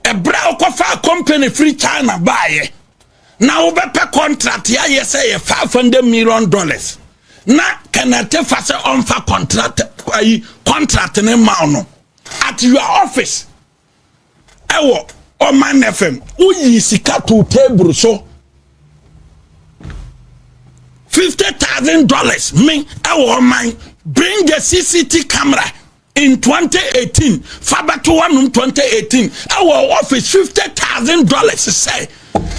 A brow kofa company free China buy. Now bepe contract ya ye say $500 million. Na kenate fase onfa contract ne mauno at your office. Ewo Oman FM uyi sika to table so $50,000 me ewo Oman bring the CCTV camera in 2018 Fabato 2018 our office $50,000 say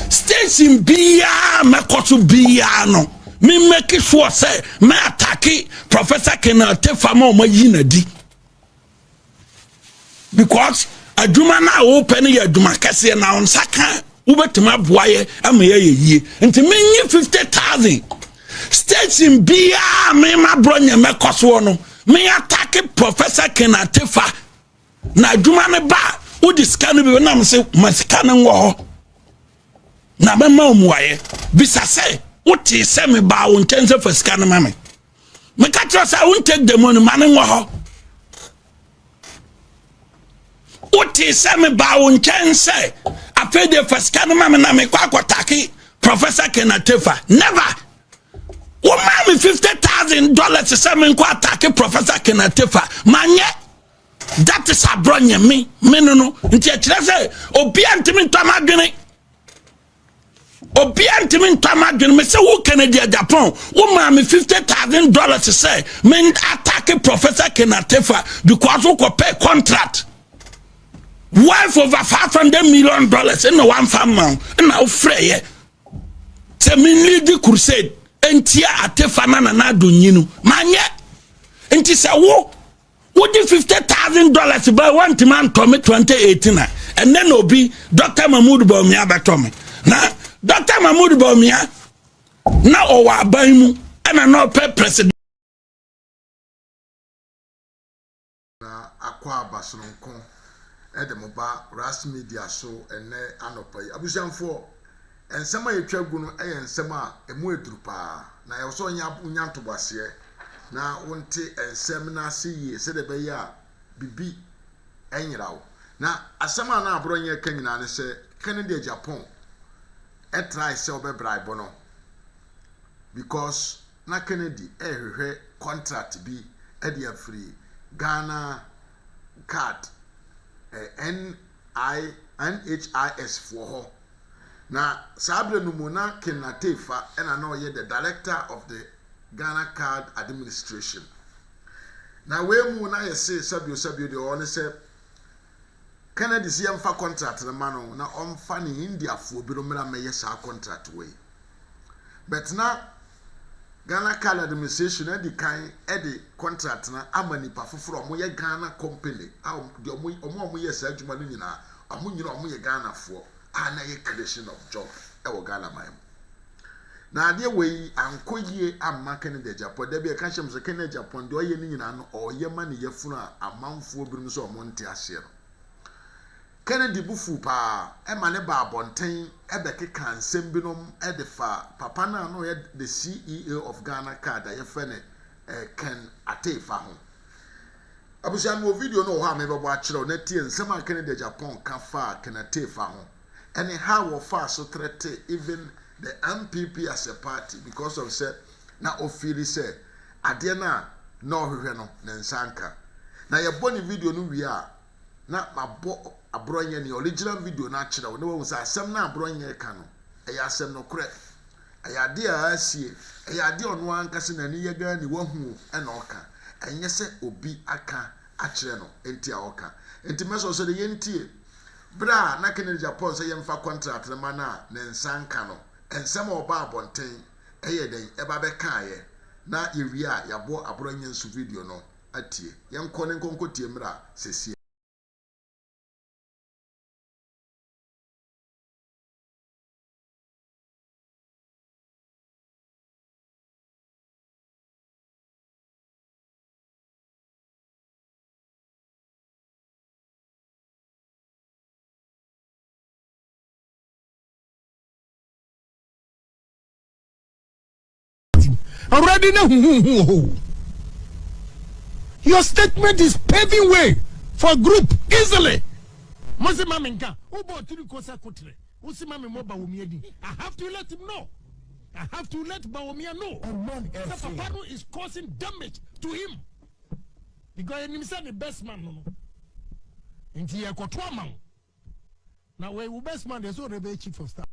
station biya mekoso biya no me make sure say me attack Professor Kenate Fama ma yinadi because adwuma na open ya adwuma kase na on saka ubetima boaye amaye yie nti menyi 50,000 station biya me ma bribing mekoso no me attack Professor Kenate Fa na adwuma ne ba wo discan bi na me se masika ne wo na be ma omuaye bisa say uti se me ba won chense for scan mame me ka tro say won take the money man wo ho uti se me ba won chense afi de for scan mame na me kwa akotake Professor Kenate Fa never wo ma me $50,000 se me kwa attack Professor Kenate Fa manye that is abronye me no nti e kire say obi antimi ntamadwene obi antimi ntamadwene me say wo Kennedy Japan wo ma me $50,000 say me attack Professor Kenate Fa because wo ko pay contract worth over $500 million in one farm in our free say me lead the crusade entia atefa na do nyinu manye enti say wo did $50,000 by one man to me 2018 and then obi Dr. Mahmoud Bawumia betomi na Dr. Mahmoud Bawumia na owa aban mu and no pay president na akwa basonko edemoba ras media so ene anopai abusianfo ensema yetwagu no ensema emu eduru pa na ye so nya ntobase na wonte ensem na asiye se de be ya bibi enyirawo na asema na abronye kanyina ne se Kennedy Japan try se obebraibo no because na Kennedy ehwehwe contract bi e de free Ghana card NHIS for ho na sabre no mu na Kenate Fa ena na oye the director of the Ghana Card Administration. Now we mu na yese sabio de one say Kennedy si yemfa contract na mano na omfa ni India fo bi no mera meye sa contract we. But na Ghana Card Administration e di kan e di contract na amani pa foforo mo ye Ghana company a de omo ye sa adwuma no nyina nyina omo ye Ghana fo na ye creation of job e wo Ghana man. Na ade we ankoyie amma Kennedy Japan da bi ka hyem so Kennedy Japan de oye ni nyina no oye ma ne yefunu amanfo birum so omonte ahye no Kennedy bufu pa e ma ne ba abonten e be keka nsem binom e de fa papa na no ye the CEO of Ghana Card ye fe ne Ken Atefa ho abusia no video no ho a me bebo a kire na tie nsem a Kennedy Japan ka fa Ken Atefa ho and how of far so threat even the MPP as a party because of say na ofili say ade na no hwehwe no ne nsanka na ye boni video no wi a na mabo abronye ne original video na kire wo na wo say asem na abronye ka no e ya asem no kure e ya de a asie e ya de ono anka se na ni ye ga ni wahu e na oka enye se obi aka a kire no enti a oka enti meso so de ye ntie bra na Kennedy Japan say yemfa contract na mana ne nsanka no ensem oba abonten eye den eba be kaaye na yewi a yabo abronye nsu video no atie yenko ne nkonko tie mra sesi already know. Your statement is paving way for group easily. Mose Mamenga, Ubo Tirikosa Kotre, Usimami Moba Umiedi. I have to let him know. I have to let Baomia know that Papano is causing damage to him. Because he said the best man, no. And he got 2 man. Now, where the best man, there's no rebel chief of staff.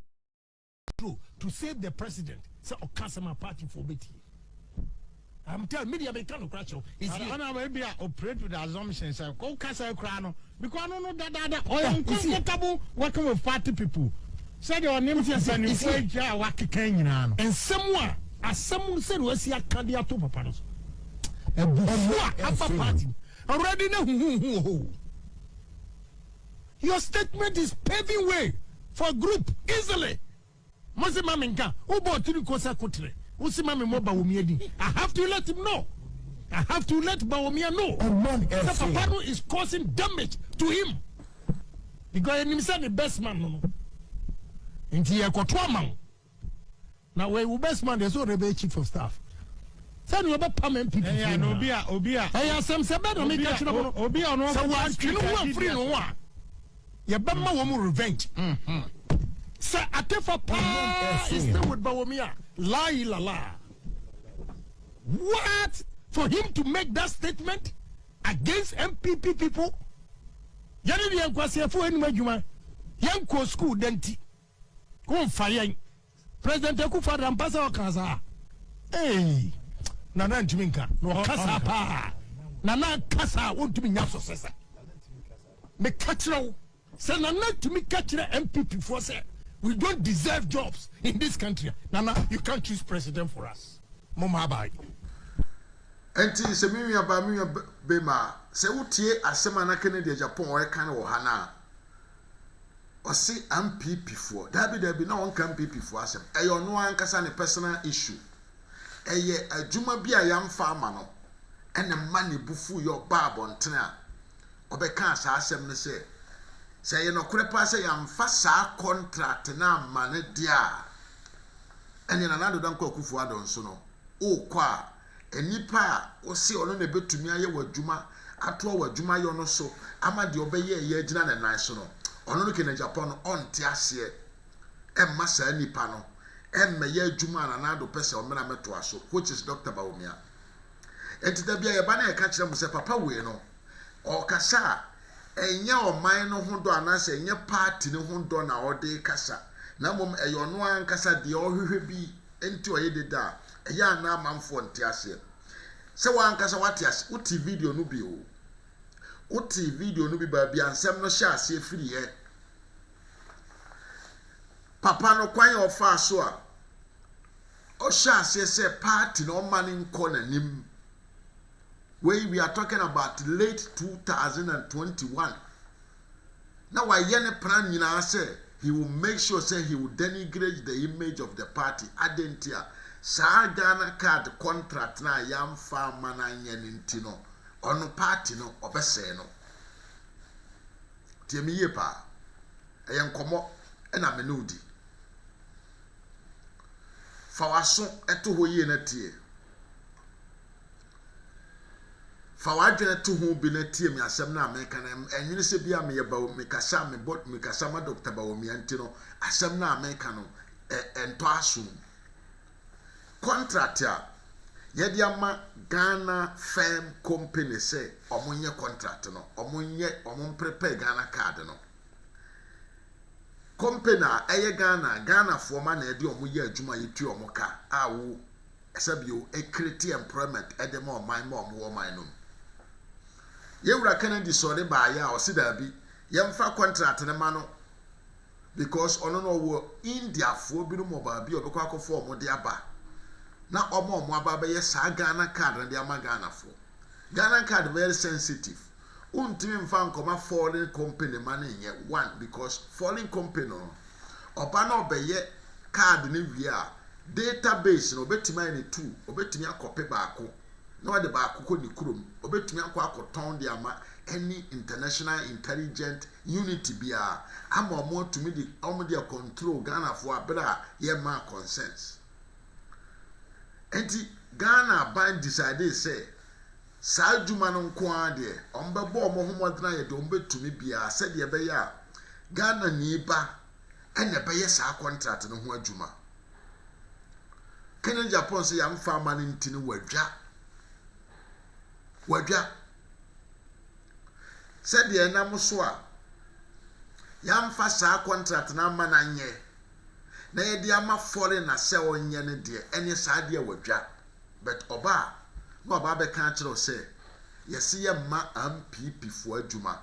To save the president, so a customer party for Betty. I'm telling media they can't crash. Is he maybe operate with the assumptions? Go Casa Crano because I don't know that or uncomfortable working with party people. Said your name is and someone, as someone said, was here candidates to Papanos. And before party already know your statement is paving way for a group easily. Mose Mamenga, Ubo Tirikosa Kotre, Usimami Moba Umiedi. I have to let him know. I have to let Baomia know that Papano is causing damage to him. Because he said the best man, no. And he got 2 man. Now, where the best man, there's no rebel chief of staff. Send you about permanent people. Yeah, Obia. I have some Sabbath on me catching up. Obia, no, so I'm free no one. Your Bama woman revenge. Sir, Atefa Pa is still with Baomia. La la la. What? For him to make that statement against MPP people? Yani di yankwasi for any majuma. Yanko school denti. Go fire. President Akufo Rampasa Okaza. Hey. Nana Ntiminka. No kasa pa. Nana kasa won't be nyaso sesa. Me catchro. Say Nana to me catch the MPP for say. We don't deserve jobs in this country. Nana, you can't choose president for us. Mama bye. Enti se mi bema se utie asema na kene de Japan o kan wo hana. O si MPP for. Dabi na on kan MPP for asem. Eyo no ankasa ne personal issue. Eye adwuma bi a yamfa ama no. Ene mane bufu yo babo ntena. Obeka asa asem ne se say no krepa say yamfa sa contract na mane dia ene na nado dan kwakufu adon so no o kwa enipa o se ono na betumi aye wadwuma ato wadwuma yo no so ama de obeye ye agina na nan so no ono no ke na Japan no onte ase emma sa nipa no emme ye adwuma na nado pese o mena meto aso which is Dr. Baomia entida bia ye ba na e ka kire mu se papa we no o kasa enya oman no ho do anase enya party no ho do na ode kasa na mom eyo no ankasa de ohwehwe bi enti oyede da eya na amanfo nte ase se wa ankasa wate ase uti video no bi o uti video no bi ba bi ansem no sha ase afiri ye papa no kwan ofa so a o sha ase se party no man nko na nim. We are talking about late 2021. Now, why any plan you know say he will make sure say he will denigrate the image of the party. Adentia, sa Ghana card contract na yam farmer na nyenintino ono party no obese no. Tiemi ye pa. Eyen komo na menudi. Fawaso eto ho ye na tie. Fawadwene to ho bi na tie mi asem na America na enwene se bia me yeba me kasa me bot me kasa ma Dr. Baomia ntino asem na America no ento aso contract ya yedi ama Ghana firm company say omonye contract no omon prepare Ghana card no company eye Ghana for ma na edi omoye adwuma yetu omoka awo esabio e create employment edema oman ma omo oman no yewura Kennedy so de ba ya o sida bi yemfa contract ne ma no because ono no wo India fo bi no mo ba bi obekwa akofo omo de aba na omo aba ba ye sa Ghana card de ama Ghana fo Ghana card very sensitive untimi mfa nkoma foreign company man nye one because foreign company no oba na obeye card ne wi a database no betima ni 2 obetimi akope baako na wade baako ko ni kurom obetumi akoton de ama any international intelligent unity bia ama omo tumi di omo de control Ghana for abra ye ma consents enti Ghana ban decide say saa adwuma no nko ara de ombɛbɔ omo homodena yɛ de ombɛtumi bia sɛ de ɛbɛyɛ a Ghana ni ba ɛna ɛbɛyɛ saa contract no ho adwuma Kenya Japan sɛ yam fa ma no ntini wadwa sɛ de ɛnam so a yam fa saa contract na ma na nyɛ na yɛ de ama foreign na sɛ onyɛ ne de ɛne saa de wadwa but oba no oba be kan kyerɛ sɛ yɛse yɛ ma MPP fo adwuma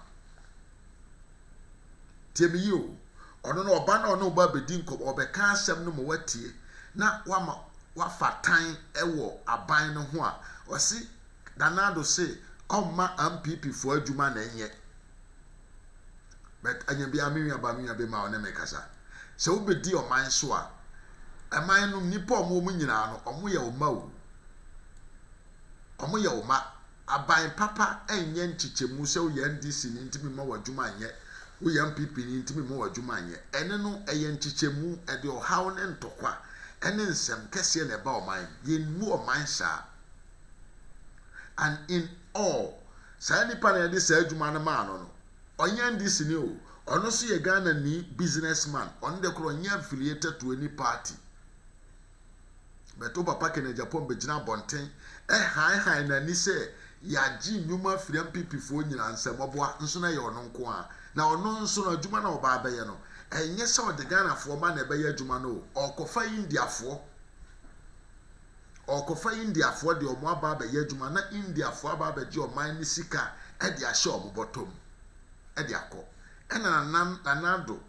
temi yo ɔno no oba na ɔno oba bedi nkɔ ɔbɛka asɛm no mo watie na wafa tan ɛwɔ aban no ho a ɔse danado se ɔma MPP fo adwuma na nyɛ but anya bia menua be ma ɔne me kasa sɛ wobɛdi ɔman so a ɛman no nipa ɔmo nyinaa no ɔmo yɛ ɔma aban papa ɛnyɛ nkyekyɛmu sɛ woyɛ NDC ni ntimi ma wadwuma nyɛ woyɛ MPP ni ntimi ma wadwuma nyɛ ɛne no ɛyɛ nkyekyɛmu ɛde ɔhaw ne ntɔkwa ɛne nsɛm kɛseɛ na ɛba ɔman yɛnmu ɔman saa and in all saa nipa na yɛde saa adwuma no maa no ɔnyɛ NDC ni o ɔno so yɛ Ghana ni businessman ɔno de koro ɔnyɛ affiliated to any party but o papa Kenya Japan bɛgyina abɔnten ɛhan na ni sɛ yɛagye nnwuma firi MPP fo nyina nsɛm ɔboa nso na yɛ ɔno nko a na ɔno nso na adwuma na ɔba abɛyɛ no ɛnyɛ sɛ ɔde Ghana fo ma na ɛbɛyɛ adwuma no ɔkɔfa Indiafoɔ de ɔmo aba abɛyɛ adwuma na Indiafoɔ aba abɛgye ɔman ne sika ɛde ahyɛ ɔmo bɔtɔm ɛde akɔ ɛna nanado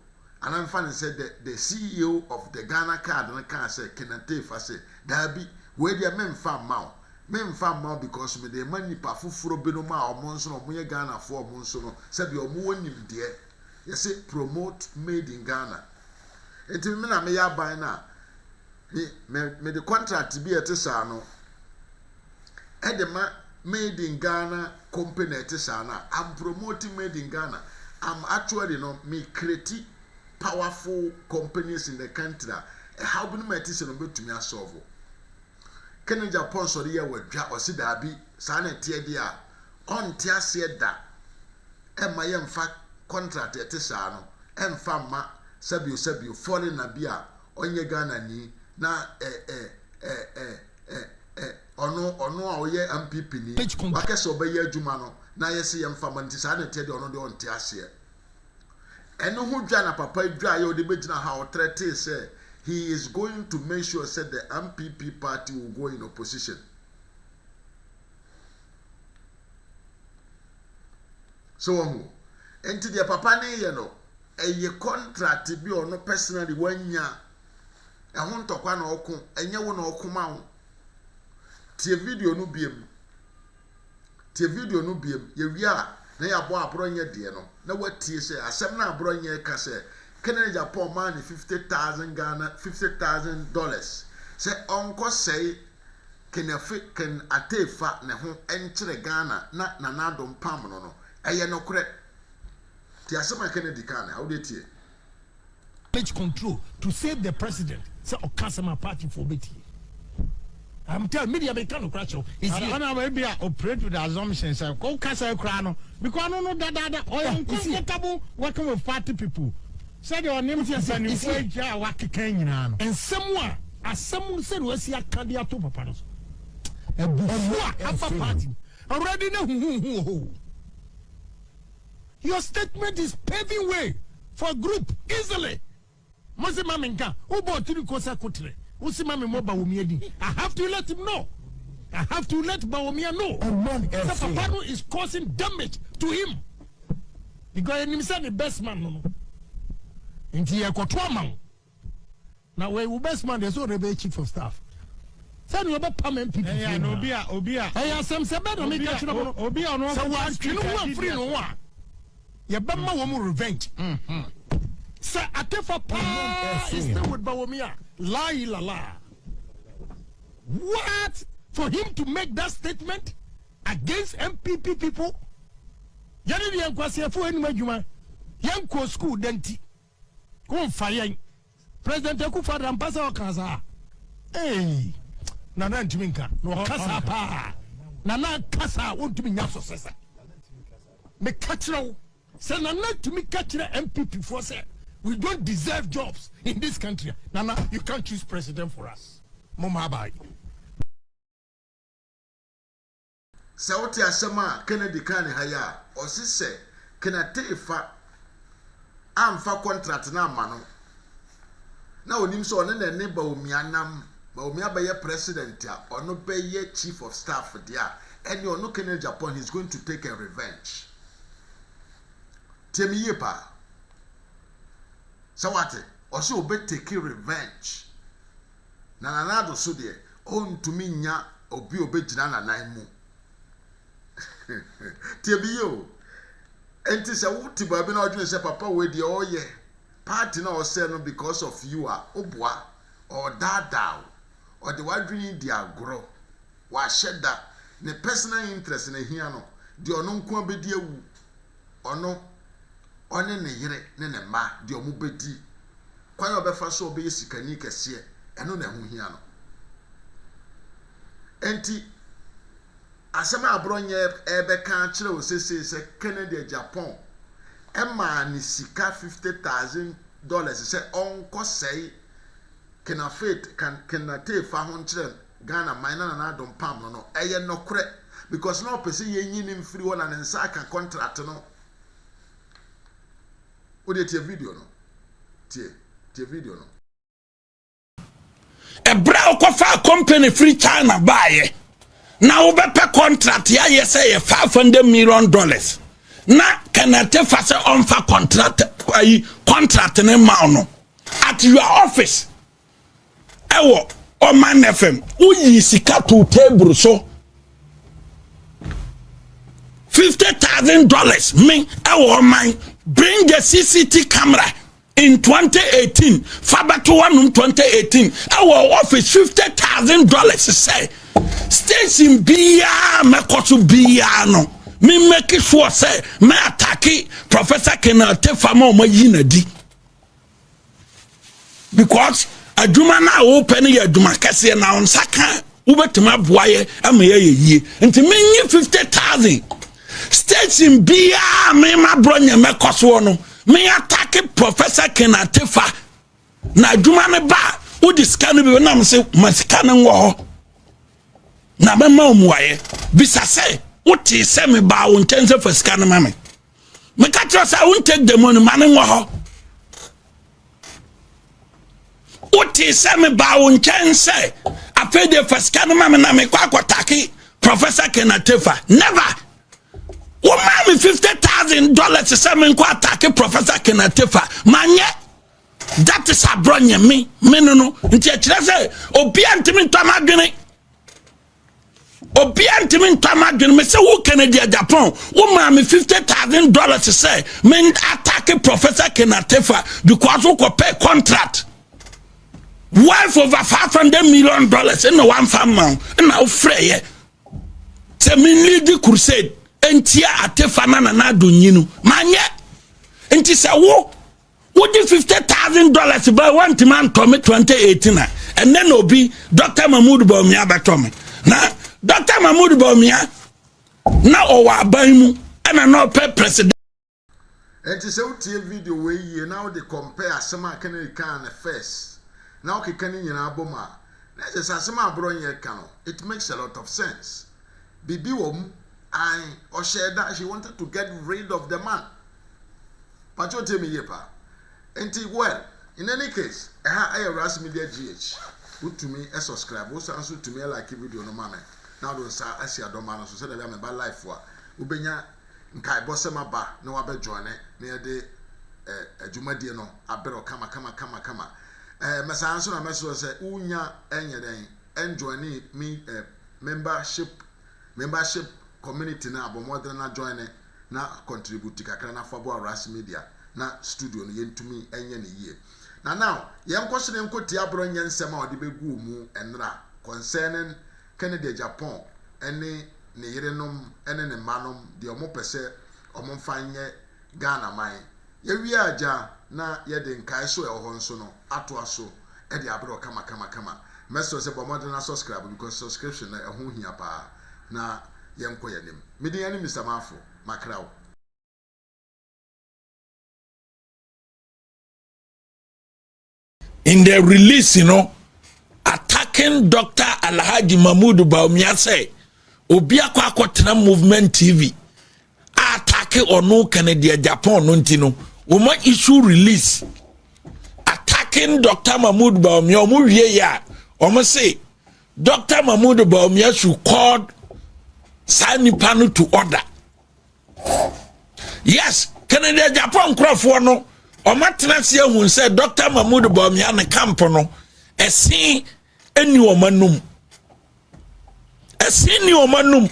anamfa ne sɛ the CEO of the Ghana card no kan sɛ Kenatefa sɛ daabi we dia memfa ma because me de manipa foforo binom a ɔmo nso no ɔmo yɛ Ghana fo ɔmo nso no sɛ bi ɔmo wonim de yɛsɛ promote made in Ghana enti me na me ya ban na me the contract bi ete saa no edema made in Ghana company ete saa na I'm promoting made in Ghana. I'm actually me create powerful companies in the country how be me ete se no betumi asolve Kenya Japan so de wadwa osi daabi saa na tie de a on tie ase da e ma ye mfa contract ete saa no emfa ma sabio foreign na bia onye Ghana ni na ono a oye MPP ni wakese obeye adwuma no na yesi yemfa ma nti saa na tie de ono de on tie ase eno ho dwa na papa dwa ye ode begina ha o trete say he is going to make sure said the MPP party will go in opposition. So enti the papa ne ye no eye contract bi ono personally wanya ehun ntokwa na okun enye wo na okuma wo tie video no biem ye wi a na ya bo abronye de no na watie say asem na abronye ka say Kenya Japan man $50,000 Ghana $50,000 say onko say ken atefa ne ho enkyere Ghana na nanadom pam no eye no kore ti asema Kennedy kan how dey tie control to save the president say o customer party for beti I'm telling media be can crash is ona we be operate with the assumption say ko kasa kra no because no o uncomfortable working with party people said your name is Sanifo wa kekan nyina no ensem a asem se no asi aka de ato papa no ebufu a party already na hu your statement is paving way for group easily Mosima menka ubo tiri kosa kotre usima me moba womiedi I have to let him know I have to let Bawumia know the papa is causing damage to him because he is the best man no nti ye kotwa man na we best man there's already chief of staff say no be pam people eh no obi a eh asem se be no me ka chiro obi a no so wa twinu wa free no wa ye be ma wo mu revenge say atefa pa is still with Bawumia la ilala what for him to make that statement against MPP people yani di enkwase fo enu adwuma yanko school denti kon fayen president Akufo rampasa okaza na ntimi nka no kasa pa Nana kasa won't to be nya successor. Me catcher say Nana to me catcher MPP for say we don't deserve jobs in this country. Nana, you can't choose president for us. Mama bye. Sɛ wote asɛm a Kennedy kan ha ya ɔsi sɛ Kennedy fa amfa contract na ama no na onim sɛ ɔne na ne Bawumia nam Bawumia bɛyɛ president a ɔno bɛyɛ chief of staff dia ɛne ɔno Kennedy Japan he's going to take a revenge temi ye pa sɛ wate ɔsɛ obe take revenge na nanado so de ɔntumi nya obi obegyina na nan mu temi yo enti sɛ wote ba bi na ɔdwene sɛ papa we de ɔyɛ party na ɔsɛ no because of you a obua or dadaw or the wadwene di agoro wa hyɛda ne personal interest na hia no de ɔno nko abedi awu ɔno ɔne ne yere ne ne ma de ɔmo bedi kwan ɔbɛfa so ɔbɛyɛ sikani kɛseɛ ɛno na ɛho hia no enti asɛm abronye ɛbɛka kyerɛ wo sɛ Kennedy Japan ɛma ne sika $50,000 sɛ ɔnkɔ sɛe Kennedy fa ho nkyerɛ Ghana man na adom pam no ɛyɛ nokore because na ɔpɛ sɛ yɛnyi ne mfiri wɔ na ne nsa aka contract no wode tie video no tie video no ebra okofa company free China buy na wo bepe contract ya say $500 million na Kennedy fa say onfa contract ne ma no at your office ewo Oman FM uyi sika to table so $50,000 me ewo man bring the CCTV camera in 2018 Fabato 1 2018 our office $50,000 say station biya me koso biya no me make sure say me attack Professor Kennedy Fama o mayinadi because adwuma na open ya adwuma kase na on saka ubetuma boaye amaye yie nti menyi 50,000 station biya me ma bronye me koso no me attack Professor Kennedy fa na adwuma ne ba udi scan bi na me se masika ne wo na me ma omuaye bisa se uti se me ba won tense for scan ma me ka tro say won take the money ma ne wo uti se me ba won tense afede for scan ma me na me kwa kwataki Professor Kennedy fa never wo ma me $50,000 se me kwa attack Professor Kennedy fa manye that is abronye me no nti a kire se obi antimi ntama dwene obi antimi ntama dwene me se wo Kennedy Japan wo ma me $50,000 say me attack Professor Kennedy fa because wo pay contract worth over $500 million in one family na wo freye se me lead crusade entia atefa na do nyinu manye enti se wo the $50,000 by one man to me 2018 and then obi Dr. Mahmoud Bawumia betomi na Dr. Mahmoud Bawumia na owa baimu and no pay president enti se utie video we ye now they compare asema Kennedy kan first now ke kan nyina aboma na se asema abronye kan it makes a lot of sense bibi wom I or share that she wanted to get rid of the man but you tell me yepa enti well in any case I Ras Media GH put to me a subscribe also answer to me like video no man now don't say I see a domano so say that me life wa ubenya nkai bosema ba na wa be join na de adwumadie no abero kama mesa answer na message say unya enye den enjoy me membership community na abomodre na join na contribute kakra na fabo Ras Media na studio no yentumi enye ne yie na now yenkwose ne nkoti abronye nsema ode begu mu enra concerning Kennedy Japan ene ne yerenom ene ne manom de omo pese omo mfanye Ghana man ye wi aja na ye de nkai so e ho nso no ato aso e de abro kama meso se bomodern na subscribe because subscription na e ho hia pa na yenko yanim mede yani Mr. Mafo makrawo. In the release, attacking Dr. Alhaji Mahmoud Bawumia say obi akwa akotena movement TV attack onu Canada Japan no ntino woma issue release attacking Dr. Mahmoud Bawumia omo wie ya omo say Dr. Mahmoud Bawumia should call Sanipano to order. Yes, Canada Japan crofo no omatena se ehun say Dr. Mahmoud Bawumia ne camp no esi eni omanum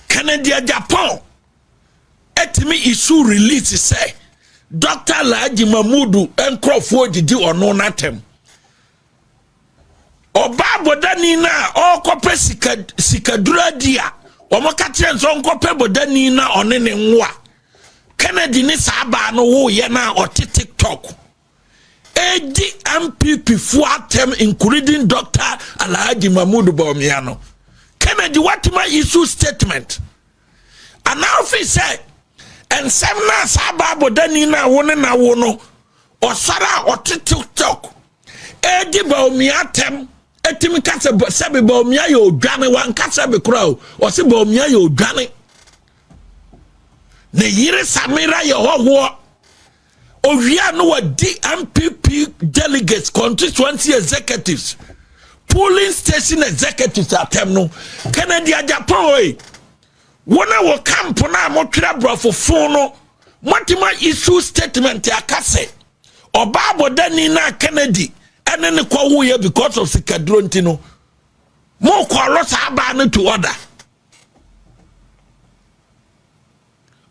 Canada Japan etimi issue release say Dr. Alhaji Mahmoud enkrofo didi ono natem obabodani na okope sikadura dia omokatire nso nkope bodani na onene nwa Kennedy ni saba no wo ye na oti TikTok edi MPP fu atem including Dr. Alhaji Mahmoud Bawumia no Kennedy what my issue statement and now fi say and semna saba bodani na woni na wo no osara oti TikTok edi Bawumia tem etimi kase sebe Bawumia ye odwane wan kase be kura o se Bawumia ye odwane ne yire Samira ye hoho Ovia no DMPP delegates, constituency executives, polling station executives at them no. Kennedy Japan one our camp na mo tira brofo phone no. Matima issue statement ya kase. Obabo dani na Kennedy ene ne kwa wuye because of sikadro ntino. Mo kwa losa aba no to order.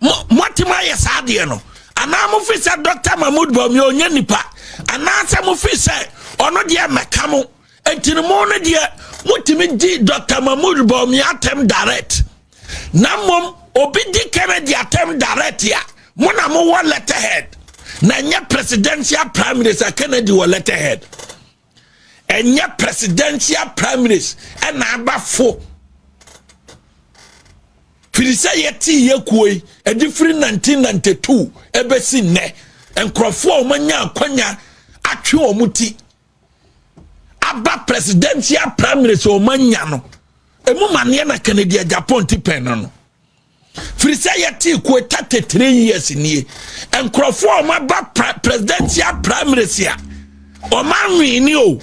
Matima ya sadie no. Ana mo fi say Dr. Mahmoud Bawumia onye nipa ana say mo fi say ono de mekamo entini mo no de mutimi di Dr. Mahmoud Bawumia atem direct na mom obi di Kennedy atem direct ya mo na mo wa letterhead na nya presidential prime minister Kennedy wa letterhead enya presidential prime minister na abafo Firisa yeti yekuoi edifri 1992 ebesi ne enkrofo omanya akwanya atwe omuti aba presidential prime minister omanya no emu mane na Canada Japan tipen no Firisa yeti ku 33 years nie enkrofo omaba presidential prime minister omanwi ni o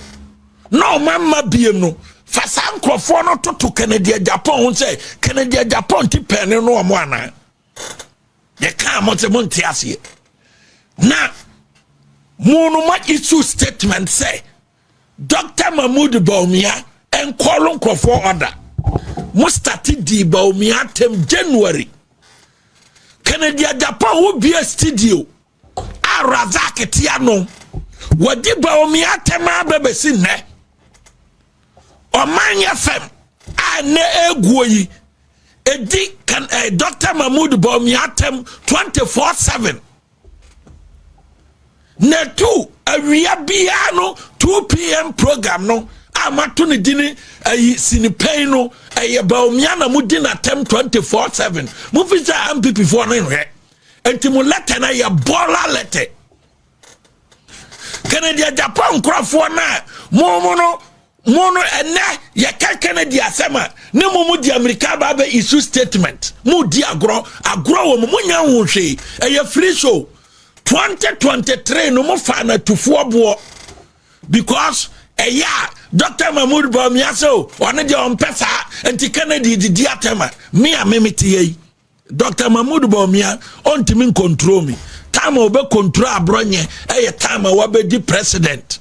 no mamma biem no Fasa nkrofo no to Canada Japan won say Canada Japan ti pen no omo ana ye ka monte ase na munu ma issue statement say Dr. Mahmoud Bawumia enkolo nkrofo order mo start di Bawumia tem January Canada Japan wo bia studio Razak tiano wadi Bawumia tem abebesi ne Omanya fem ane eguoyi edi kan Dr. Mahmoud Bawumia tem 24/7 ne tu awia bia no 2 p.m. program no amatu ne dini sinipen no Bawumia na mudi na tem 24/7 mu fisa MPP for no hwe enti mu letter na ya bola letter Canada Japan crofo na mono ene ye Kennedy asema ne mu di America ba issue statement mu di agro wo mu nya ho hwe eye free show 2023 no mo fa na tufo bo because Dr. Mahmoud Bawumia so one de on pesa anti Kennedy di atema me amemete yi Dr. Mahmoud Bawumia on timi control me time obe control abronye eye time wa be di president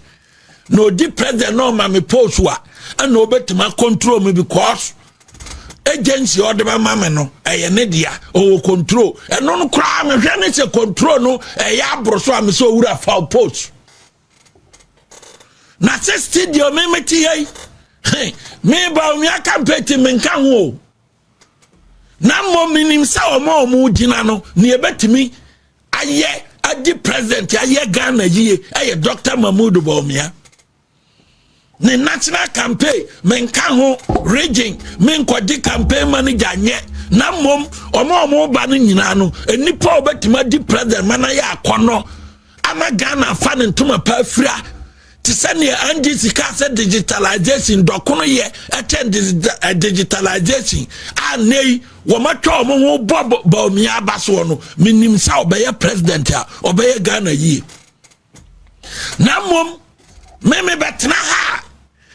no di president no ma me post wa and no betima control me because agency or the mama no ne dia o control and no kra me hwe ne se control no abro so am so wura fa post na se studio me meti yi me Bawumia campaign me nka ho na mo minim sa o ma o mu gina no ne ebetimi aye adi president aye Ghana yi Dr. Mahmoud Bawumia ne national campaign menka ho region menkodi campaign manager nye na mom omo ba no nyina no enipa obetima di president mana ya akono ama Ghana fa ne ntoma pa afira ti sane NDC ka se digitalization dokono ye attend digitalization anei wo matwa omo ho bo mi abaso no minim sa obeye president a obeye Ghana yi na mom meme betna ha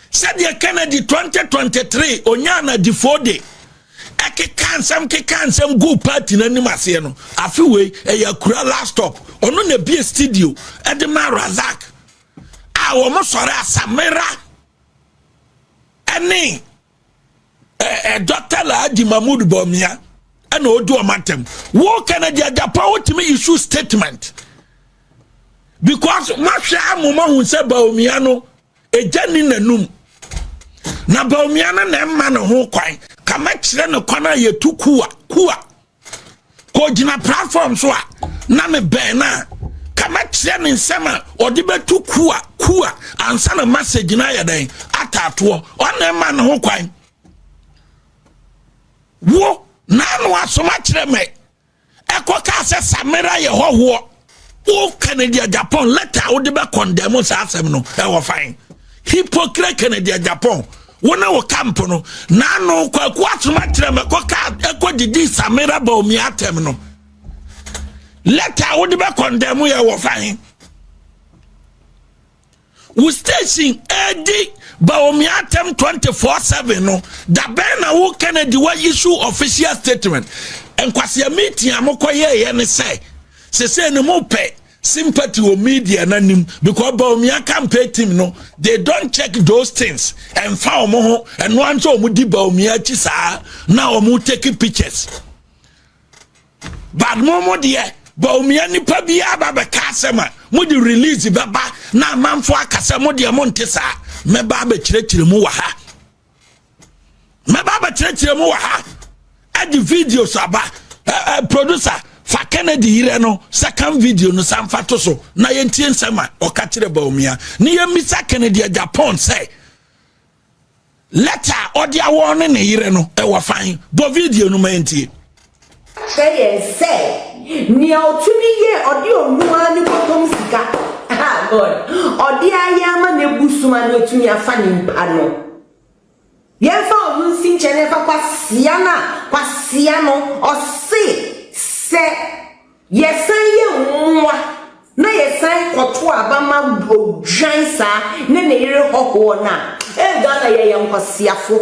said the Kennedy 2023 onyana di 4 day eke kansam go party na nimase no afiwe yakura laptop ono na bi studio edema Razak a wo mo sore asamera eni Dr. Laji Mahmoud Bawumia and odu omatem wo Kennedy Japan ultimate issue statement because mahwe amoma hu se Bawumia no ejani nanum na Bawumia na emma no ho kwan kama kire no kwana ye tukuwa ko gina platform so a na me ben na kama kire ne nsema odi betu kuwa ansa na message na ya den atato ona emma no ho kwan wo na no asoma kire me ekoka se samira ye hoho wo Kennedy Japan letter wo de be condemn sa asem no e wo fine hypocrite Kennedy Japan wona wo camp no na no kwaku asoma kire me koka ekodidi Samira Bawumia atem no letter wo de be condemn ye wo fine wo station edi Bawumia atem 24/7 no da ben na wo Kennedy wa issue official statement enkwase meeting amokoye ye ne say se ne mo pe sympathy or media nanim because Bawumia campaign team no they don't check those things and found mo and one so mo di Bawumia chi sa na o mo take pictures but mo there Bawumia ni pa bia ba be ka sema mo di release baba na manfo akasa mo de mo ntesa me ba be kirekire mo wa ha adi videos aba producer fa Kennedy yire no second video no samfato so na yentie nsema o ka kire Bawumia ni yemisa Kennedy Japan say letter odi awo ne yire no e wa fan bo video no mantie say ni otumi ye odi onua ni potom sika ah god odi ayama na ebusuma na otumi afa ni mpa no yefa onunsi nchene fa kwasia no o se yesan ye nwa na yesan koto abama odwan sa na ne yire hoko na e Ghana ye yankwasiafo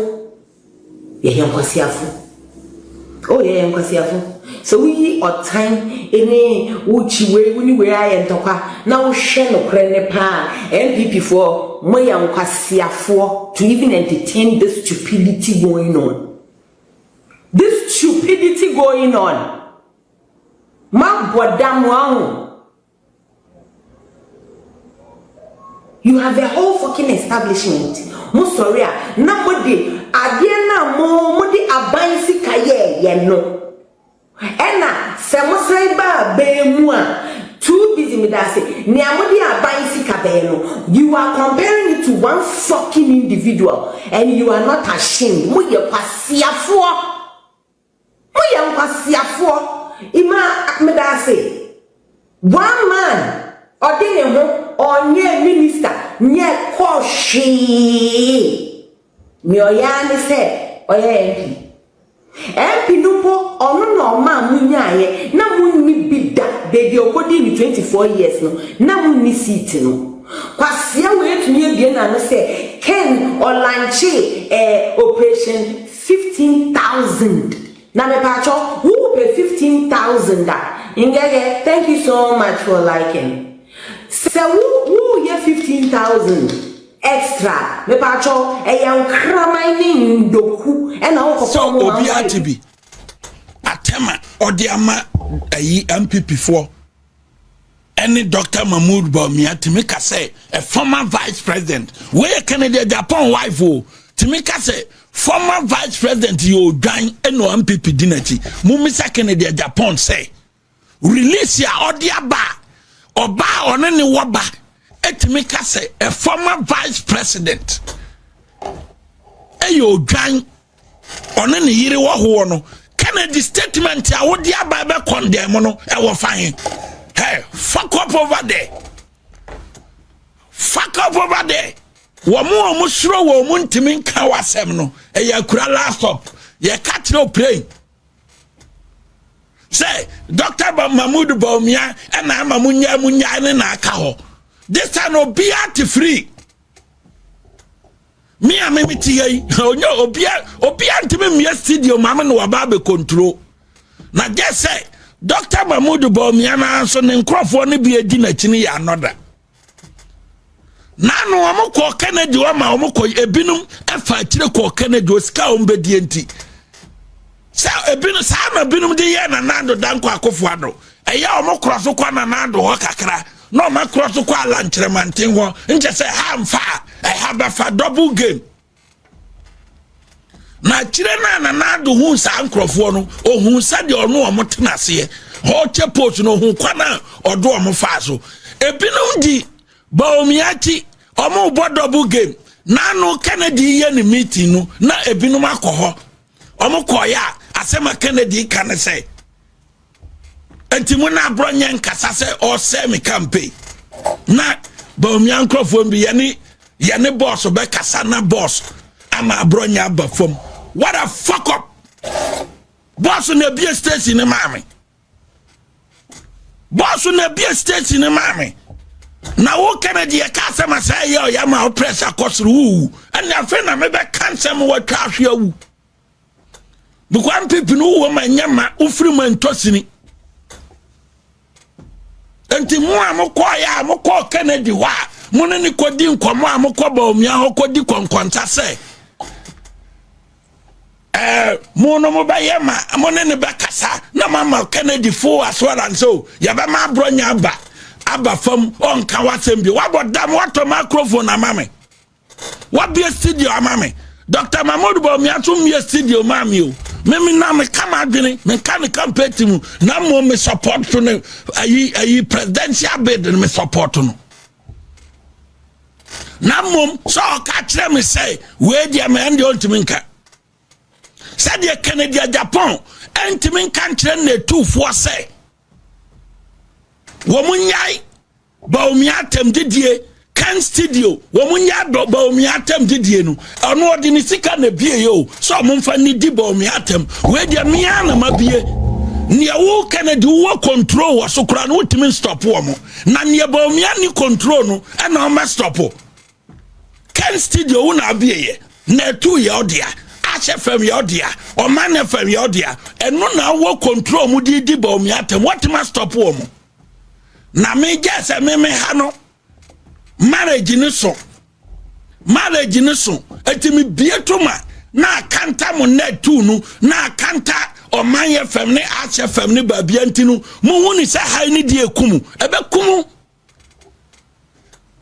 oh ye yankwasiafo so we or time any uchi we aye ntokwa na wo hwe no kre ne pa MPP for mo yankwasiafo to even entertain this stupidity going on. Ma bodam. You have a whole fucking establishment. Mo sorry na mo de ade na mo de abansi kaye ye no. Ena se mo sai ba be mu a too busy me that say ni amodi abansi ka be no. You are comparing it to one fucking individual and you are not ashamed. Mo ye kwasiafo. Ima me that say one man ordine ho onye minister nye koshi mi oyani say oye MP nupo onu no ma munyaye na munni bida baby okodi ni 24 years no na munni seat no kwasia we tumi ebie na no say Ken Olanche operation 15,000 na me pacho who pay 15,000 ingege thank you so much for liking so who ye 15,000 extra me pacho e yan kramaini ndoku e na wo so obi atibi atema odiama ayi MPP4 any Dr. Mahmoud Bawumia timika say a former vice president where Kennedy Japan wife o timika say former vice president you join no MPP dinati mumisa Kennedy Japan say release ya odia ba oba onene woba wotimi ka say a former vice president eyo dwan one ne yire wo ho no Kennedy statement a wodi aba be condemn no e wo fine. Hey, fuck up over there. Fuck up over there. Womo suro wo mu ntimi nka wasem no e ya kura laptop ye catch no play. Say Dr. Mahmoud Bawumia and Mamunya ne na aka ho. This time no be at free. Me a me tie onyo obia ntimi me studio mama no waba be control. Na just say Dr. Mahmoud Bawumia na so ne nkrofo ne bi edi na chini ya anoda. Na no amko Kennedy wa ma amko ebinum afa kire ko Kennedy oska ombedi enti. Sa ebinum sa ma binum de ye na nando danko akofo ado. Eya omokroso kwa na nando ho kakra. No ma crosso kwa la nchremantin ho. Nche se ha mfa have a double game. Na chire na nando hu sa nkrofo no ohun sa de ono omotena se ho che post no hu kwa na odo omfa so. Ebinum di Bawumiachi omo bo double game na no Kennedy ye ni meeting no na ebinum akoho omo koya asema Kennedy kan say enti mo na abronye nkasa say o say me campaign na Bawumia nkrofo mbi ye ne boss be kasa na boss ama abronye abafom. What a fuck up. Boss na be station ni mame. Boss na be station ni mame. Na wo Kennedy e ka sama say yo ya ma pressure kosru and na fe na me be cancel mo wa twa hwe awu because people no wo ma nyama ufiri man tosini enti mo amokọ ya amokọ Kennedy wa mo ne ni kodi nkomo amokọ Bawumia ho kodi konkonta say mo no mo ba ye ma mo ne be kasa na mama Kennedy fo assurance so ya ba ma abronya aba fam on ka wasem bi wabodam wato microphone amame wabi studio amame Dr. Mahmoud Bawumia to me studio mami o me na me kama adwene me kan campaign mu na mo me support to ne ayi presidential bid me support no na mo so ka kire me say we dia me ande ontimi nka say dia Kennedy Japan entimi nka kire na tufo say womunyai Bawumia tem didie kan studio womunya Bawumia tem didie no ono odi ni sika na bie yo so momfa ni di Bawumia tem we dia mia na mabie ne wo Kennedy wo control wo so kra no utimi stop wo mo na ne Bawumia ni control no e na o ma stop kan studio wo na bie ye na tu ye odia ache fam ye odia o man na fam ye odia eno na wo control mu di Bawumia tem what ma stop wo mo na me gese me ha no marriage ni so etimi bietuma na kanta mo na tu nu na kanta o manye fam ne ache fam ne babia ntinu mo huni se ha ni die kumu ebe kumu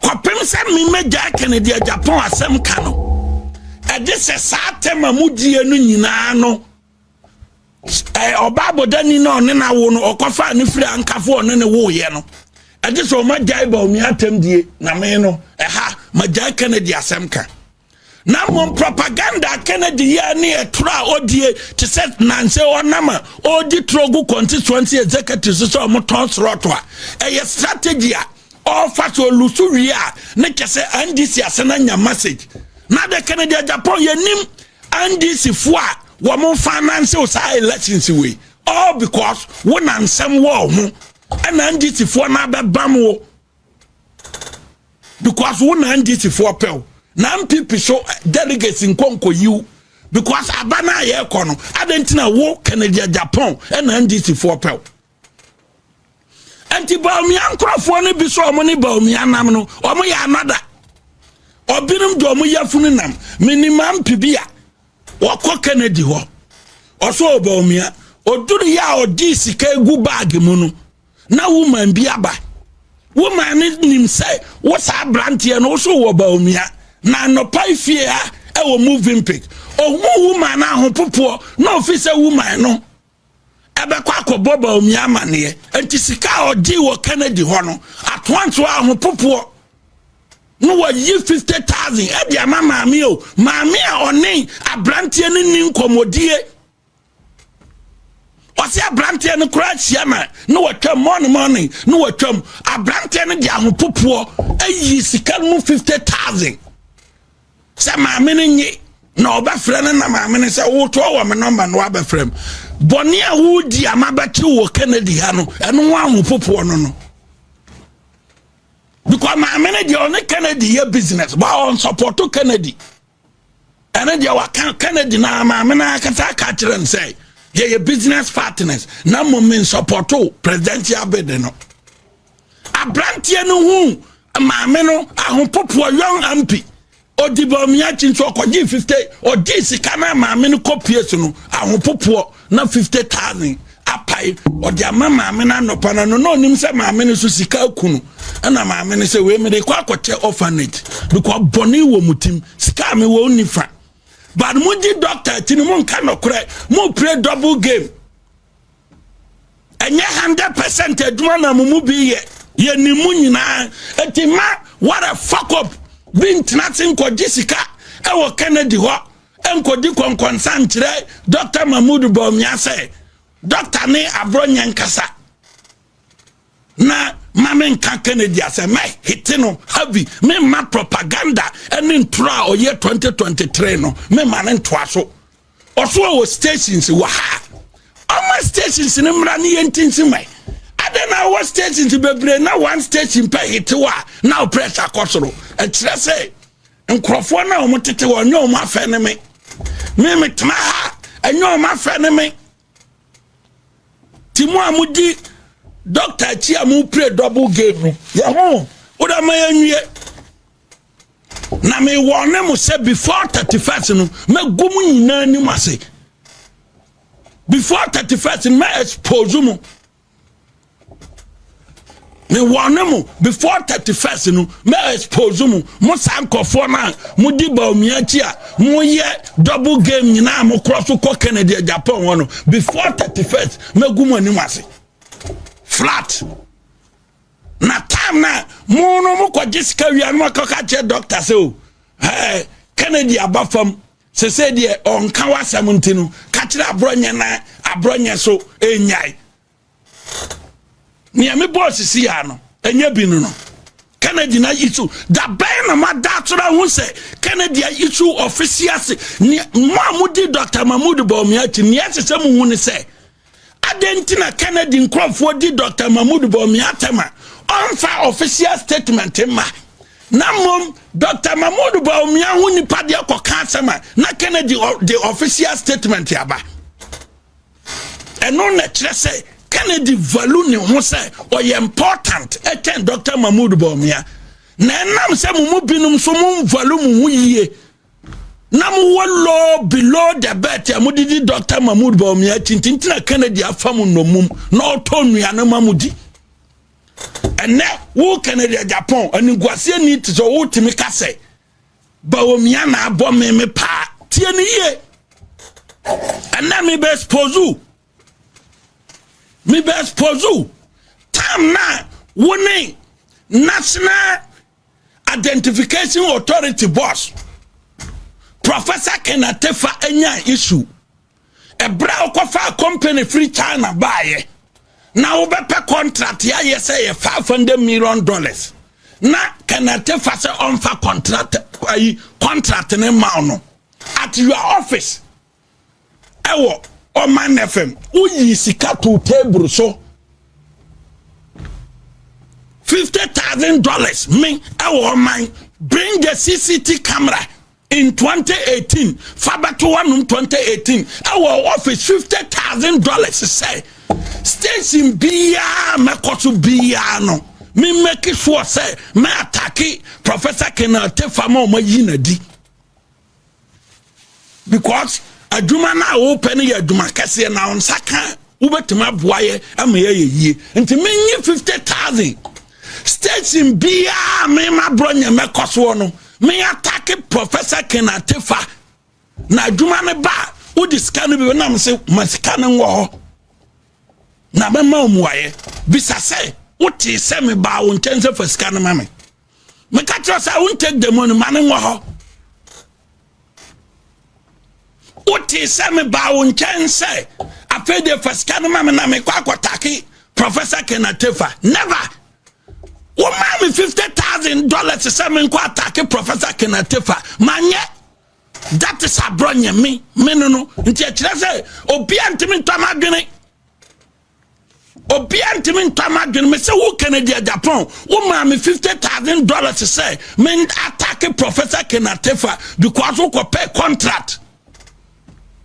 kwapem se me meja Kennedy Japan asem ka no e de se sa tema mu die nu nyina no obabo dani no ne na wo no okofa ne firi ankafo ne wo ye no e de so magya Bawumia tem die na me no ha magya Kennedy asemka na mo propaganda Kennedy ya ne etra odie to set nanse onama odi trogu constituency executive so mo tonsroto a e strategy a offer to lusuria ne kese NDC asena nya message na de Kennedy Japan yenim NDC fo a wo mo finance o elections we all because one ansem wo ho and NDC fo na be bam wo because one NDC fo pel na MPP show delegates in konko you because abana ye kono adentina wo Kennedy Japan and NDC fo pel anti Bawumia nkrofo ne bi so omo ne Bawumia nam no omo ya anada obinum do omo yafunu nam minimum pibia wako Kennedy ho oso Bawumia oduru ya odi sika egu bag mu no na woman bi aba woman nim say wo sa brantie no so wo Bawumia na no pai fie a e wo moving pick ohu woman na ho popo na officer woman no ebe kwa akobo Bawumia mane enti sika odi wo Kennedy ho no at once wa ho popo no wa yi 50,000 e dia maami o maami a oni abrantie ni nkomodie wasi abrantie no kura chiama no watwam morning no watwam abrantie no dia hopopo ayi sika mu 50,000 se maami ni nyi na obafre no na maami ni se wo to wo me number no abafrem boni a wo di amabati wo Kennedy ha no eno wa hopopo no because maami ni dia on Kennedy ye business but on support to Kennedy ene dia wa Kennedy na maami na kata ka kire say ye business partners na moment support to presidential bid no abrantie no hu maame no ahopopo young MP odibomia chincho okoji 50 odi sika na maame no copies no ahopopo na 50,000 apai odi ama maame na nopana no no nim se maame no so sika kunu na maame no se we me de kwa koche orphanage because boni wo mutim sika me wo nifa. But muji doctor tini mun kano kure mu play double game. Enye 100% eduma na mumu bi ye ni mu nyina enti ma what a fuck up bin tnatin ko jisika e wo Kennedy ho enko di konkonsan kire Dr. Mahmoud Bawumia say doctor ni abronye nkasa na mamen kan Kennedy ase me hitino heavy me ma propaganda eni ntura oye 2023 no me ma ne ntoa so oso wo stations wa ha ama stations ni mra ni yentinsi mai adena wo stations bebre na one station pe hitwa na pressure kosoro e kire se nkrofo na o motete wo nyo o ma fa ne me tma ha enyo o ma fa ne me timu amudi Doctor Chia mu play double game no. Ya ho. Oda mayanwie. Na me wone mu se before 31st no, me gumu nyina ni mase. Before 31st me expose mu. Me wone mu before 31st no, me expose mu. Mo sankofo na mu di Bawumia Chia, mu ye double game nyina mo cross ko Kennedy agyapong wono. Before 31st me gumu ni mase. Flat na time na mono mo kwa jisika wi anu akaka che doctor say Kennedy abafam se se de onka wasam ntinu ka kire abronye na abronye so enyai ni ame boss si ya no enya binu no Kennedy na yitu da ben na ma da tura hu se Kennedy yitu officials ni Mahmoud Dr. Mahmoud Bawumia ti ni asese mu hu ni se Adentina Kennedy nkrofo di Dr. Mahmoud Bawumia tema onfa official statement ma na mom Dr. Mahmoud Bawumia hu ni pade akoka asema na Kennedy the official statement yaba eno na kire se Kennedy value ni ho se o important eten Dr. Mahmoud Bawumia na nam se mumu binum so mum value mu hu yiye na mu wallo below the bed ya mudidi Dr. Mahmoud Bawumia tintintina Kennedy afamu nomum na otonua na mamudi ene wo Kennedy Japan ani gwase ni tiso wo timi kase Bawumia na abo me pa tie ni ye ana mi be expose tam na woni National Identification Authority boss Professor Kenatefa enya issue ebra okofa company free China buy na obepe contract ya say $500 million na Kenatefa say onfa contract ne ma no at your office ewo Oman FM uyi sika to table so $50,000 me ewo man bring the CCTV camera in 2018 Fabato 2018 our office $50,000 say station biya makosu biya no me make sure say me attack Professor Kenatefa mo yina di because aduma na open ya aduma kase na on saka ubetima boaye ama ye nti menyi 50,000 station biya me ma bronya makoso no me attack Professor Kenatefa na aduma ne ba udi scan bi na me se masika ne wo na be ma omuaye bisa se uti se me ba wo ntense fa scan ma me me catch us I won't take the money man ho Oti se me ba won chen say afa de fasika no ma me na me kwa kwataki Professor Kenatefa never wo ma me $50,000 se me kwa attack Professor Kenatefa manye that is abronye me no nti e kire say obi antimi ntomadwene me say wo Kennedy Japan wo ma me $50,000 say me attack Professor Kenatefa because wo pay contract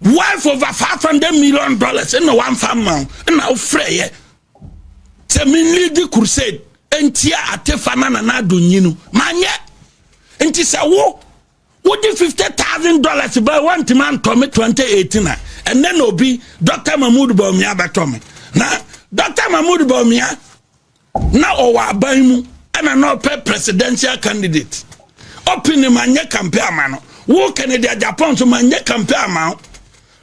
worth over $500 million in the one family and now free say me lead the crusade entia Atefa na do nyinu manye enti say wo did $50,000 by one man to me 2018 and then obi Dr. Mahmoud Bawumia betomi na Dr. Mahmoud Bawumia na owa abaimu and no presidential candidate open manye campaign man wo Kennedy Japan so manye campaign man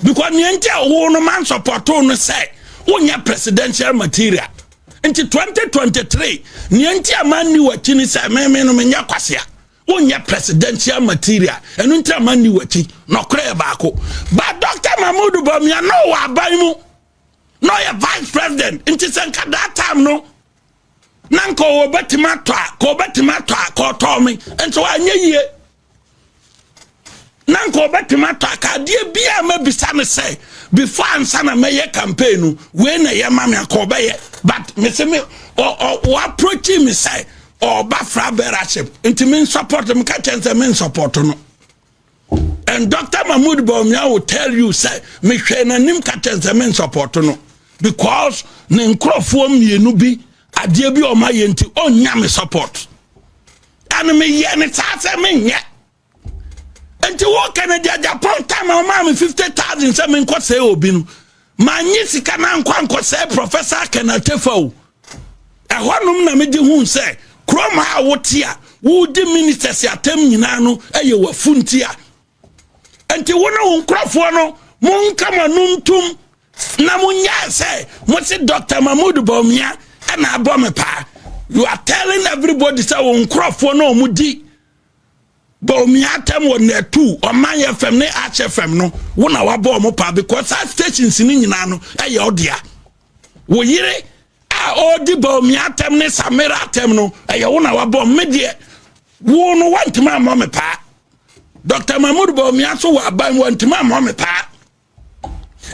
because niente wo no man support no say wonya presidential material into 2023 niente man ni wachi ni say me no menya kwasea wonya presidential material enu ntia man ni wachi no kre baako but Dr. Mahmoud Bawumia no wa abaimu no ya vice president into senka that time no nanko wo betima to ko to me ento anye yie nanko betima to akade bia ma bisa me say before ansa na meye campaign we na ye ma me akobeye but me say me o approach me say or bafra beraship into me support me ka chance me support no and Dr. Mahmoud Bawumia will tell you say me hwe na nim ka chance me support no because ne nkrofo mienu bi ade bi o ma ye nti onya me support and me ye ne ta say me nye enti wo Kennedy Japan time o ma me 50,000 say me nko say obi no manyi sika na nko say Professor Kenatefa o ehonum na me di hu say kroma a wotia wo di ministers atem nyina no eye wafuntia enti wo na wo nkrofo no mon kama nuntum na munya say mo se Dr. Mahmoud Bawumia and abomepa you are telling everybody say wo nkrofo no mudi Bawumia tem won na 2 o man FM ne HFM no wo na wabo mo pa because our stations ni nyina no eye odia wo yire a odi Bawumia tem ne Samira tem no eye wo na wabo medie wo no wantima mo me pa Dr. Mahmoud Bawumia so wa ban wantima mo me pa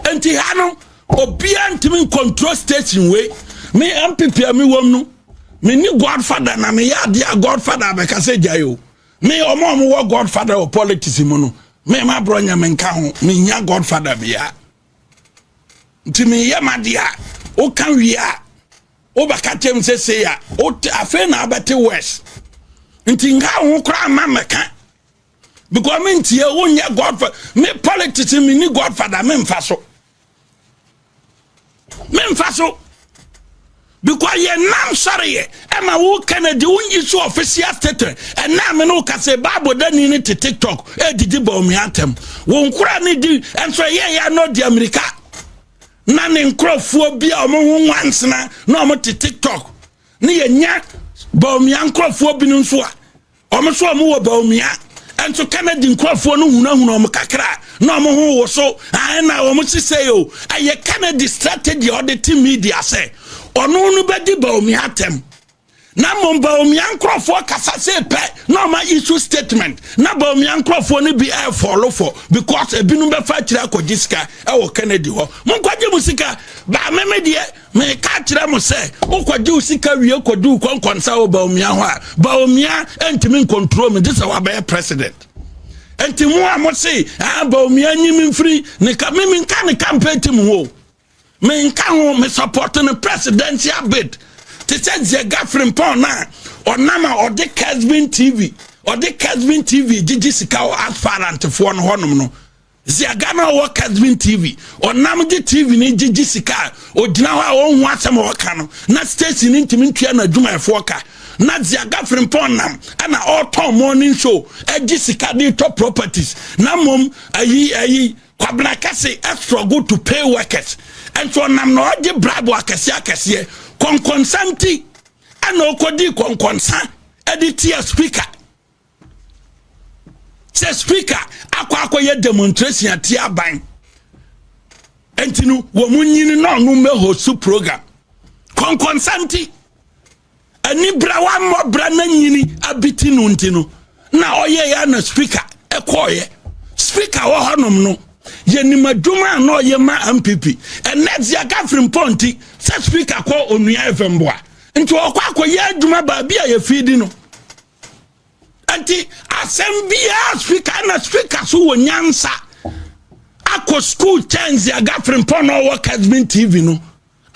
enti hano obia ntimi control station we me MPP mi wom no me ni godfather na me ya dia godfather be ka se jayo me omo wo godfather o politics mu no me ma bronya me nka ho me nya godfather bia nti me ya madia o kan wi a o ba ka tem se ya o afa na abete west nti nga ho kra ma meka because me ntie wo nya godfather me politics me ni godfather me mfa so because ye nam sorry ema wo Kennedy unyi so official statement and na me no ka say Bible dani ni TikTok e didi Bawumia atem wo nkura ni di enso ye ya no di America na ne nkrofo bia omo ho nwansena na omo TikTok ni ye nya Bawumia nkrofo bi nso a omo so omo wo Bawumia enso Kennedy nkrofo no hunahuna omo kakra na omo ho wo so na omo sise yo aye Kennedy strategy or the team media say ono no bedi Bawumia atem na mo Bawumia nkrofo kasa se pe na ma issue statement na Bawumia nkrofo no bi follow for because ebinu be fa kira akojisika e wo Kennedy ho mo kwaje musika ba meme de me ka kira mo se o kwaje usika wie kodu konkonsa wo Bawumia ho a Bawumia entimi control me this our be president enti mo a mo se Bawumia nyim mfiri ne ka me nka ne campaign tim ho me nka ho me support the presidential bid te say ze gafrin pon na onama or the Casbin TV gigi sika o asparant fo no honom no ze agana wo Casbin TV onam di TV ni gigi sika o gina ho a wo hu asem wo ka no na station ni ntimi ntua na adwuma efo ka na ze agafrin pon nam ana all morning show gigi sika di top properties na mom ayi kwabna kase struggle to pay workers and so nam no age bribe akese konkonsante ana okodi konkonsa edit a speaker. Say speaker, akwa ye demonstration at Tiaban. Entinu, womunyini no me host program. Konsanti. Ani brawa mo brana nyini abiti no ntino. Na oye ya na speaker, ekoye. Speaker wo hanom no. Ye ni maduma no ye ma MPP. And next ya Catherine Ponti, say speaker ko onua efemboa. Nti okwa ye aduma ba bia ye feedi no. Anti asembia speaker na speaker so wonyansa. Ako school change ya Catherine Pon no work has been TV no.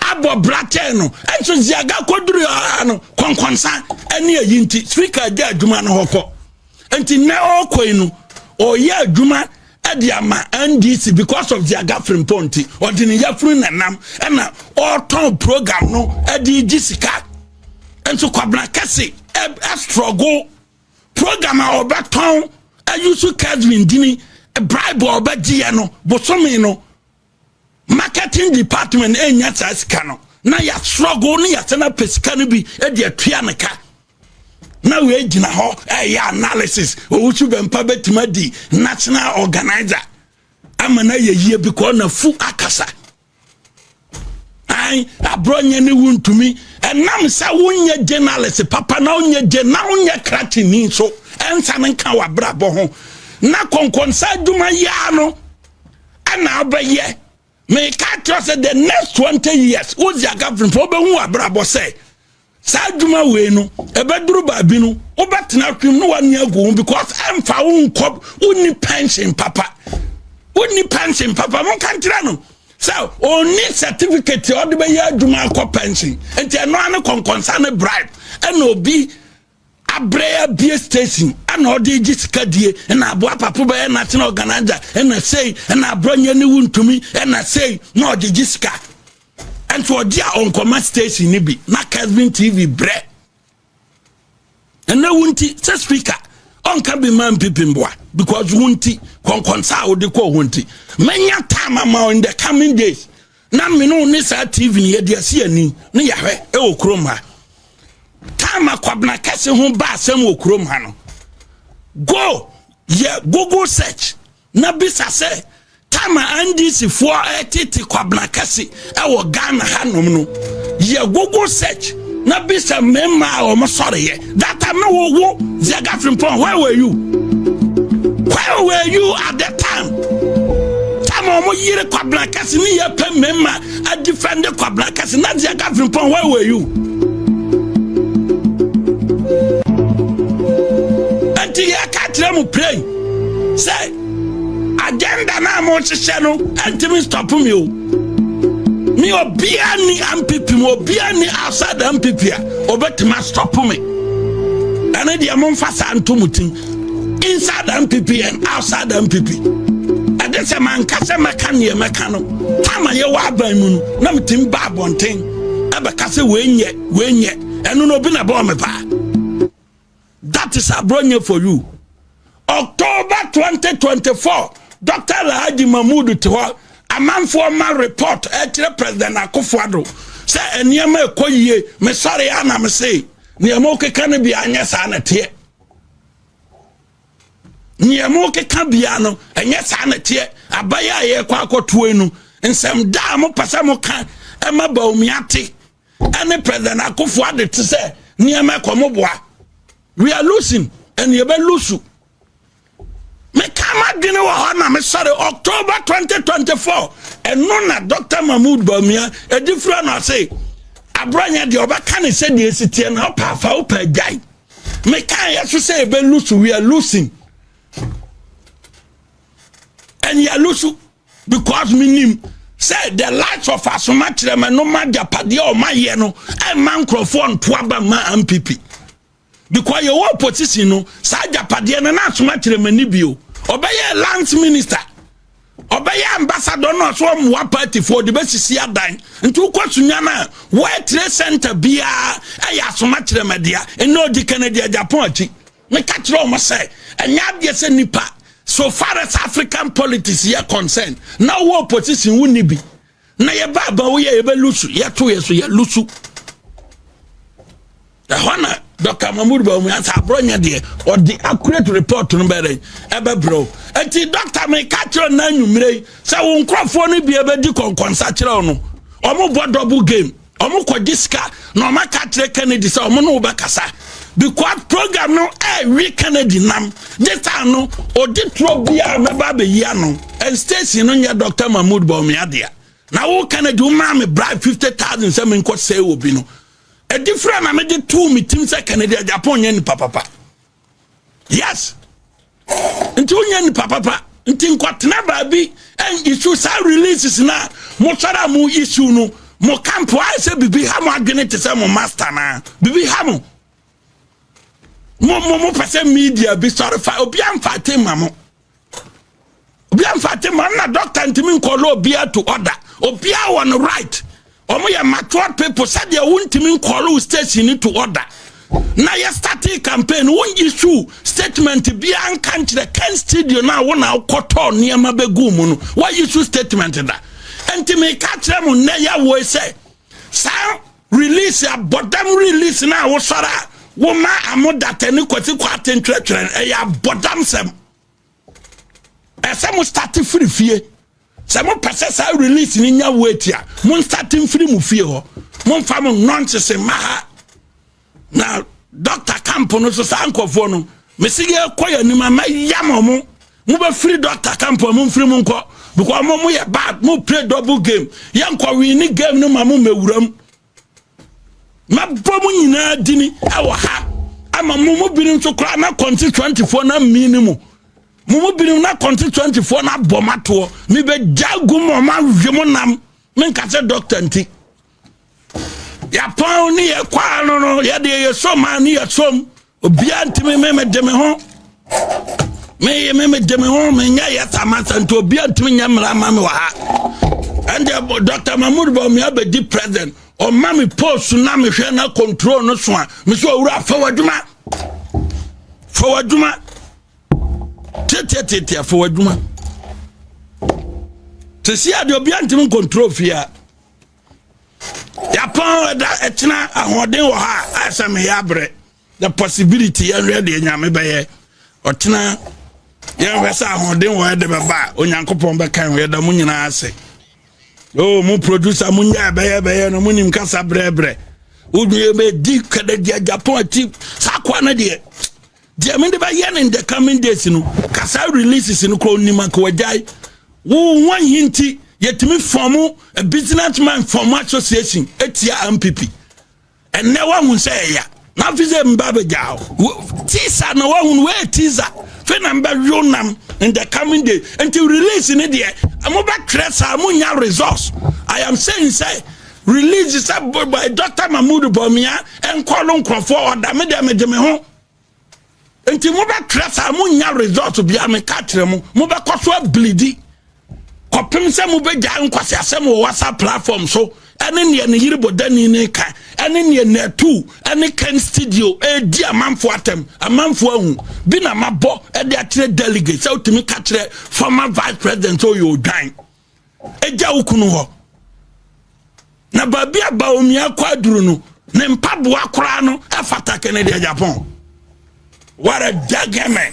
Abo brate no. Enso ziaga koduru ano konkonsa ene yinti speaker dia aduma no hokọ. Anti ne okoi no oye aduma Ediama NDC because of their Catherine Ponti or the Yafrin and Nam and all town program no Eddie Jessica and so Kwabna Kasi a struggle program or baton a use to Casvin Dini a bribe or Bagiano Bosomino marketing department and Yatas Cano. Now ya struggle ni Yatana Pescanibi Edia Trianica. Now we ejina ho analysis o chu be mpabe timadi national organizer amana ye because na fu akasa ai abronye ni wuntumi enam sa wonye journalist papa na wonye kratini so ensa nka wa brabo ho na konkonsa duma ya no ana abaye me ka trust the next 20 years uzi agafrin for be hu abrabo say Saduma we no ebeduru baabi no obetena kwim no wan agu because emfa won kop uni pension papa mon kantra no so oni certificate o de be ya aduma akọ pension enti eno an konkonsa ne bribe and obi abrea bie station and odi gisika die na abo papo be national organizer and say na abronye ne wuntumi and say no odi gisika. And for dear on command station nibi na Casvin TV bre. And now wunti say speaker on can be man pipimboa because wunti konkonsa o de ko wunti. Manya time ama in the coming days. Na me no ni sa TV ni ye dia se ani ne yahwe e wo krom ha. Time akwabna kase ho ba asem wo krom ha no. Go ye Google search na bisa say Tama NDC for etiti kwabna kasi ewo Ghana hanom no ye Google search na bisa memma o mo sore ye that time wo the Catherine Pon where were you at that time Tama mo yire kwabna kasi ni ye pe memma a defend kwabna kasi na the Catherine Pon where were you anti ya katre mo pray say agenda na mo hye no antimi stop me o me obia ni MPP mo obia ni outside MPP a obetima stop me ana dia mo mfasa antomutin inside MPP and outside MPP ade se man kase meka ne meka no tama ye wa ban mu no na mtim ba bonten aba kase wenye eno no bi na ba me pa. That is abronye for you. October 2024 Dr. Lahaji Mahmoud Tiwa a man for my report at President Akufo-Addo say eniyama ekoyie me sorry ana me say niyama okeka ne bia anya sa na tie niyama okeka bia no anya sa na tie abaya ye kwa akoto enu nsem da mo pasa mo ka e ma ba omiate ene President Akufo-Addo to say niyama ekomoboa we are losing and you be lose. Me kama dine wa hana me sorry October 2024 and nona Dr. Mahmoud Bawumia a different na say abronye de oba kan say de sitie na opa fa opa gai me kan yeso say be lose we are losing and you are losing because minim say the lights of asomatre me no ma japade o ma ye no e man microphone to aba ma MPP because your opposition no sa japade na asomatre mani bio obeye lance minister obeye ambassador no so mo party for the best see adan ntu kwasunya na World Trade Center bia aya asomatre media eno di Canada Japan achi me ka kire o mo say enya de se nipa so far as African politics here concerned now wo opposition woni bi na ye baba wo ye be lusu ye to ye so ye lusu the hona Dr. Mahmoud Bawumia sa abronye de or the accurate report no bere ebe bro enti doctor me catch on na nwumre say wo nkrofo no bi ebe di konkonsa kire no omo bo double game omo kwodi ska na omo catch Kennedy say omo no be kasa because program no we Kennedy nam this time no oditro bia meba be yi ano and station no nya Dr. Mahmoud Bawumia de na wo Kennedy wo ma me bribe 50,000 say me nko say obi no a different I made 2 meetings Kennedy Japan yen papa. Yes. Until yen papa. Until kwatna baby and issue sa releases na mo sara mo issue no mo camp I say bibi ha mo adwene te say mo master na bibi ha mo pese media be sorry fa obi am fatima mo obi am fatima na doctor ntimi nkolo obi to order obi a on right omo ya matured people said they won't even call station to order. Now you starting campaign won issue statement be an country can studio now one now koto near mabegum why issue statement that and to make catch them on ya wo say sound release ya bottom release now wo sora wo ma amoda tani kwati kwaten twetwere e ya bottom sem e say mo start free fie. Se mo pese sa release ni nya wetia mo starting free mu fie ho mo fa mo nonsense ma na doctor camp no so sa ankofo no me sige koya ni mama yam mo be free doctor camp mo free mo nko because mo ye bad mo play double game yanko win game no ma mo mewuram ma bomu nyina dini awo ha ama mo birim so kra na conti 24 na minimum mumu birim na konti 24 na bomato mi be jagu mo ma hwemo nam men ka se doctor nti ya pon ni e kwa no ya de ye so ma ni ye som obia ntimi me de me ho me de me ho me nya ya tamasa nti obia ntimi nya mra ma me wa ha and Dr. Mahmoud Bawumia be di president o ma me post na me hwe na control no so a me so owura forward duma tete for waduma to see ade obi antim control fia ya pon da etina ahoden wo ha asame ya bre the possibility ya ready nyame beye otina ya wesa ahoden wo de baba onyankopon be kan wo da munyina ase oh mu producer munya beye no munim kasa bre udwe be di kada dia Japan ti sakwa na de the amende ba yen in the coming days no kasa releases no ko nima ko wajai wo wan hinti yetimi form a businessman form association etia MPP and ne wa hu say ya na fize mbabe jao tisa na wa hu we tisa fe na mba yonam in the coming day until release in there amoba tresa amunya resource I am saying say release is by Dr. Mahmoud Bawumia and kolon krofo order me de me ho enti mo ba trasa mo nya result bia me ka kire mo ba koso bleedi kopem se mo be ja nkwase asem wo WhatsApp platform so ene ne yiri bodani ne ka ene ne na tu ene kan studio e di amanfo atem amanfo ahu bi na mabo e de akire delegate so timi ka kire former vice president o yo dwan e ja ukunu ho na babia Bawumia kwaduru no ne mpaboa kora no afata Kennedy Japan. What a dagame.